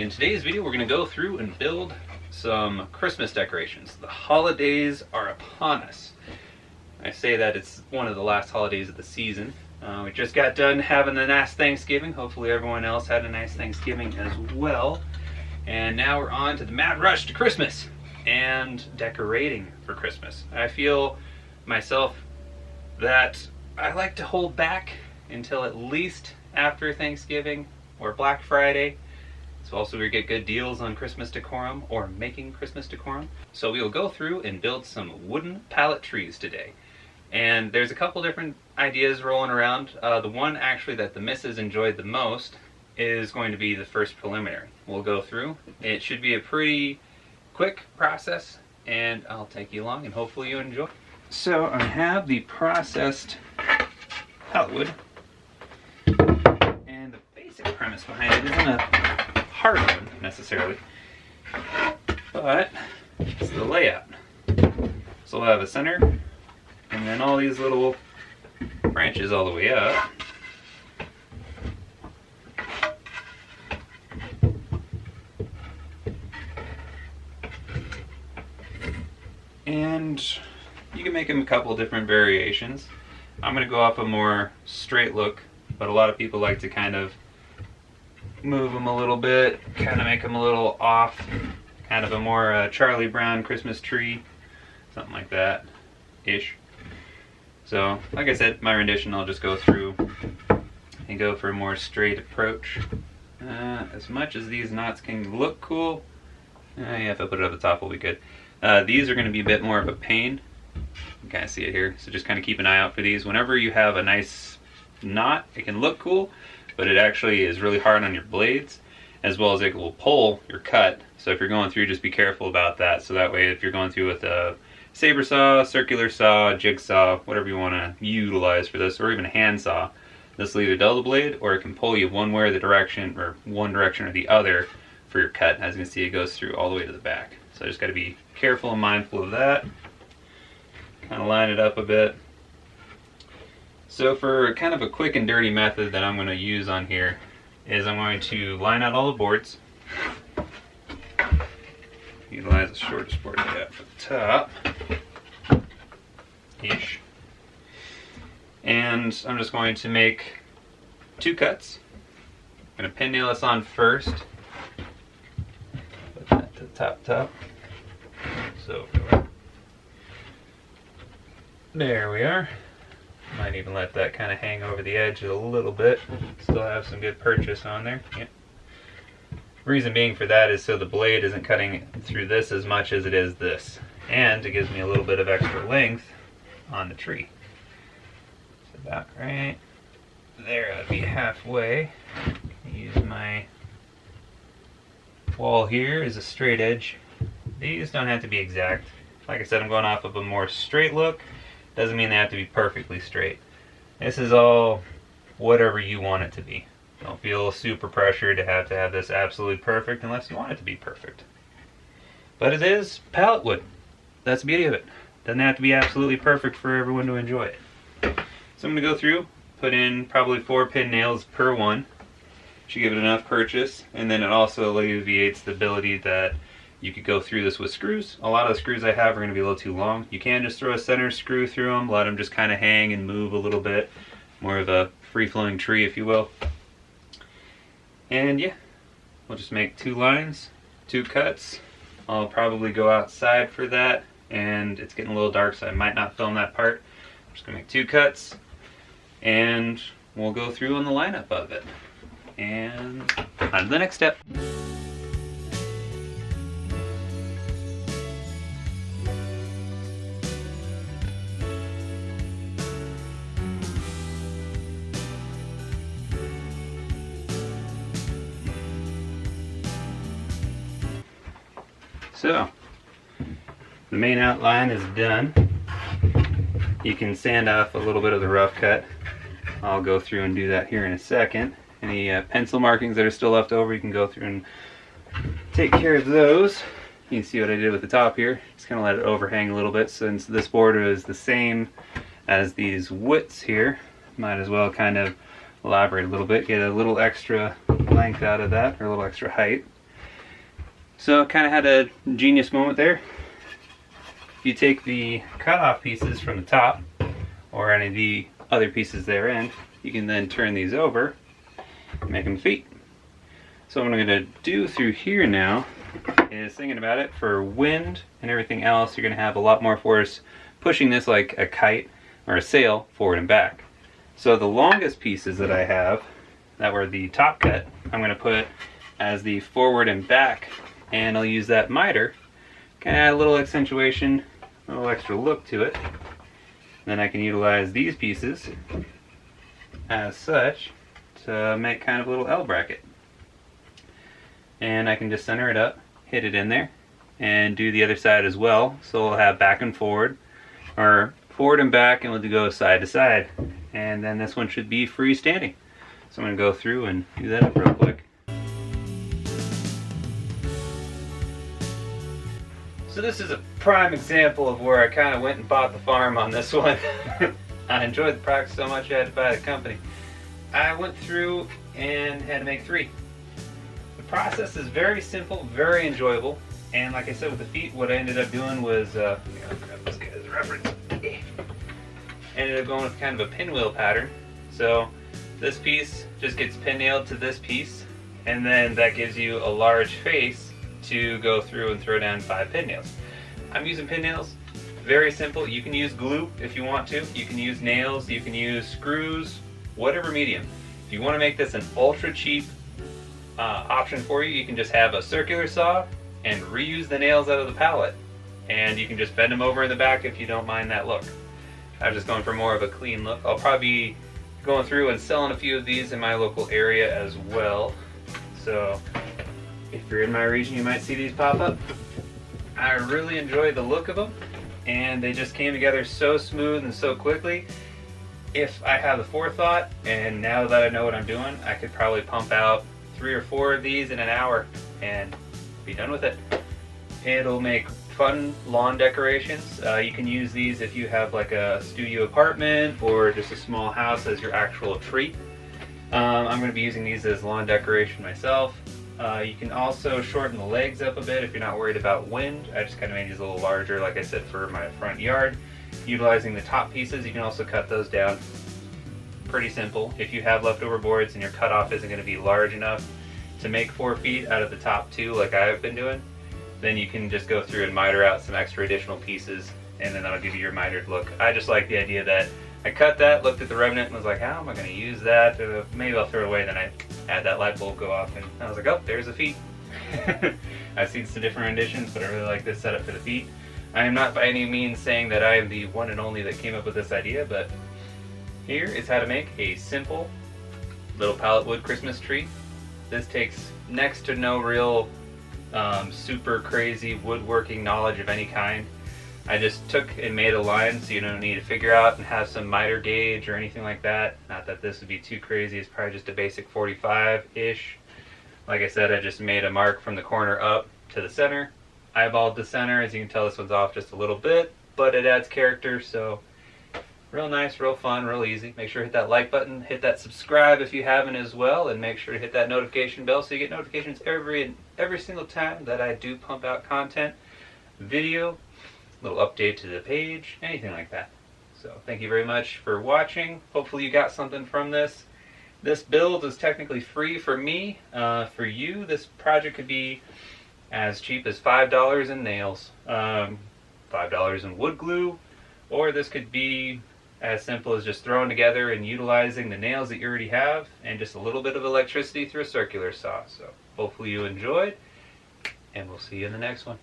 In today's video, we're going to go through and build some Christmas decorations. The holidays are upon us. I say that it's one of the last holidays of the season. We just got done having a nice Thanksgiving. Hopefully everyone else had a nice Thanksgiving as well. And now we're on to the mad rush to Christmas and decorating for Christmas. I feel myself that I like to hold back until at least after Thanksgiving or Black Friday. So also we get good deals on Christmas decorum or making Christmas decorum. So we will go through and build some wooden pallet trees today. And there's a couple different ideas rolling around. The one actually that the missus enjoyed the most is going to be the first preliminary. We'll go through. It should be a pretty quick process and I'll take you along and hopefully you enjoy. So I have the processed pallet wood. And the basic premise behind it isn't a hard one necessarily, but it's the layout. So we'll have a center and then all these little branches all the way up. And you can make them a couple different variations. I'm going to go off a more straight look, but a lot of people like to kind of move them a little bit, kind of make them a little off, kind of a more Charlie Brown Christmas tree, something like that ish. So like I said, my rendition, I'll just go through and go for a more straight approach. As much as these knots can look cool, yeah, if I put it at the top will be good. These are going to be a bit more of a pain. You can kind of see it here, so just kind of keep an eye out for these. Whenever you have a nice knot, it can look cool, but it actually is really hard on your blades, as well as it will pull your cut. So if you're going through, just be careful about that. So that way, if you're going through with a saber saw, circular saw, jigsaw, whatever you want to utilize for this, or even a hand saw, this will either dull the blade or it can pull you one way or the direction, or one direction or the other for your cut. As you can see, it goes through all the way to the back. So I just got to be careful and mindful of that. Kind of line it up a bit. So for kind of a quick and dirty method that I'm going to use on here is I'm going to line out all the boards. Utilize the shortest board I got at the top. Ish. And I'm just going to make 2 cuts. I'm going to pin nail this on first. Put that to the top. So there we are. Might even let that kind of hang over the edge a little bit. Still have some good purchase on there. Yep. Reason being for that is so the blade isn't cutting through this as much as it is this. And it gives me a little bit of extra length on the tree. So about right there, I'd be halfway. Use my wall here as a straight edge. These don't have to be exact. Like I said, I'm going off of a more straight look. Doesn't mean they have to be perfectly straight. This is all whatever you want it to be. Don't feel super pressured to have this absolutely perfect unless you want it to be perfect. But it is pallet wood. That's the beauty of it. Doesn't have to be absolutely perfect for everyone to enjoy it. So I'm going to go through, put in probably 4 pin nails per one. Should give it enough purchase. And then it also alleviates the ability that you could go through this with screws. A lot of the screws I have are going to be a little too long. You can just throw a center screw through them, let them just kind of hang and move a little bit. More of a free-flowing tree, if you will. And yeah, we'll just make 2 lines, 2 cuts. I'll probably go outside for that, and it's getting a little dark, so I might not film that part. I'm just going to make 2 cuts, and we'll go through on the lineup of it. And on to the next step. So, the main outline is done. You can sand off a little bit of the rough cut. I'll go through and do that here in a second. Any pencil markings that are still left over, you can go through and take care of those. You can see what I did with the top here. Just kind of let it overhang a little bit since this border is the same as these widths here. Might as well kind of elaborate a little bit, get a little extra length out of that, or a little extra height. So kind of had a genius moment there. You take the cutoff pieces from the top, or any of the other pieces therein, you can then turn these over and make them feet. So what I'm going to do through here now is, thinking about it, for wind and everything else, you're going to have a lot more force pushing this like a kite or a sail forward and back. So the longest pieces that I have, that were the top cut, I'm going to put as the forward and back, and I'll use that miter, kind of add a little accentuation, a little extra look to it. Then I can utilize these pieces as such to make kind of a little L bracket. And I can just center it up, hit it in there, and do the other side as well. So we'll have back and forward, or forward and back, and we'll go side to side. And then this one should be freestanding. So I'm going to go through and do that up real quick. So this is a prime example of where I kind of went and bought the farm on this one. I enjoyed the product so much I had to buy the company. I went through and had to make 3. The process is very simple, very enjoyable, and like I said with the feet, what I ended up doing was, I'll grab this guy's reference. Ended up going with kind of a pinwheel pattern. So this piece just gets pin nailed to this piece, and then that gives you a large face to go through and throw down 5 pin nails. I'm using pin nails, very simple. You can use glue if you want to. You can use nails, you can use screws, whatever medium. If you want to make this an ultra cheap option for you, you can just have a circular saw and reuse the nails out of the pallet, and you can just bend them over in the back if you don't mind that look. I'm just going for more of a clean look. I'll probably be going through and selling a few of these in my local area as well. So if you're in my region, you might see these pop up. I really enjoy the look of them, and they just came together so smooth and so quickly. If I have the forethought, and now that I know what I'm doing, I could probably pump out 3 or 4 of these in an hour and be done with it. It'll make fun lawn decorations. You can use these if you have like a studio apartment or just a small house as your actual tree. I'm going to be using these as lawn decoration myself. You can also shorten the legs up a bit if you're not worried about wind. I just kind of made these a little larger, like I said, for my front yard. Utilizing the top pieces, you can also cut those down. Pretty simple. If you have leftover boards and your cutoff isn't going to be large enough to make 4 feet out of the top 2 like I've been doing, then you can just go through and miter out some extra additional pieces, and then that'll give you your mitered look. I just like the idea that I cut that, looked at the remnant, and was like, how am I going to use that? Maybe I'll throw it away. Then I had that light bulb go off, and I was like, oh, there's the feet. I've seen some different renditions, but I really like this setup for the feet. I am not by any means saying that I am the one and only that came up with this idea, but here is how to make a simple little pallet wood Christmas tree. This takes next to no real super crazy woodworking knowledge of any kind. I just took and made a line, so you don't need to figure out and have some miter gauge or anything like that. Not that this would be too crazy, it's probably just a basic 45-ish. Like I said, I just made a mark from the corner up to the center. Eyeballed the center. As you can tell, this one's off just a little bit, but it adds character, so real nice, real fun, real easy. Make sure to hit that like button, hit that subscribe if you haven't as well, and make sure to hit that notification bell so you get notifications every single time that I do pump out content, video, little update to the page, anything like that. So thank you very much for watching. Hopefully you got something from this. This build is technically free for me. For you, this project could be as cheap as $5 in nails, $5 in wood glue, or this could be as simple as just throwing together and utilizing the nails that you already have and just a little bit of electricity through a circular saw. So hopefully you enjoyed, and we'll see you in the next one.